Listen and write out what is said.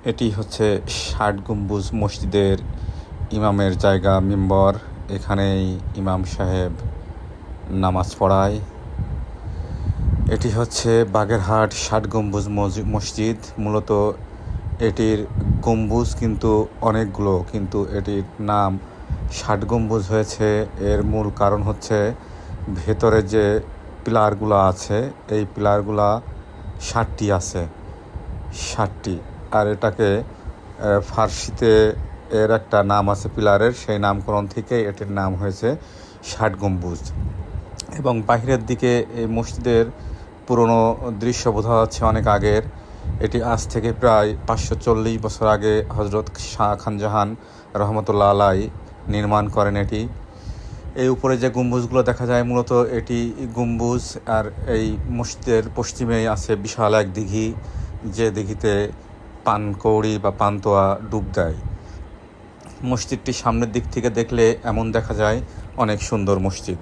এটি হচ্ছে ৬০ গম্বুজ মসজিদের ইমামের জায়গা, মিম্বর। এখানেই ইমাম সাহেব নামাজ পড়ায়। এটি হচ্ছে বাগেরহাট ৬০ গম্বুজ মসজিদ। মূলত এটির গম্বুজ কিন্তু অনেকগুলো, কিন্তু এটির নাম ৬০ গম্বুজ হয়েছে। এর মূল কারণ হচ্ছে ভেতরে যে পিলারগুলো আছে, এই পিলারগুলা ৬০টি আছে, ৬০টি। আর এটাকে ফার্সিতে এর একটা নাম আছে পিলারের, সেই নামকরণ থেকে এটির নাম হয়েছে ৬০ গম্বুজ। এবং বাহিরের দিকে এই মসজিদের পুরনো দৃশ্য বোঝা যাচ্ছে অনেক আগের। এটি আজ থেকে প্রায় ৫৪০ বছর আগে হজরত শাহ খানজাহান রহমতুল্লাহ আলাই নির্মাণ করেন এটি। এই উপরে যে গম্বুজগুলো দেখা যায়, মূলত এটি গম্বুজ। আর এই মসজিদের পশ্চিমেই আছে বিশাল এক দিঘি, যে দিঘিতে পানকৌড়ি বা পান্তোয়া ডুব দেয়। মসজিদটি সামনের দিক থেকে দেখলে এমন দেখা যায়, অনেক সুন্দর মসজিদ।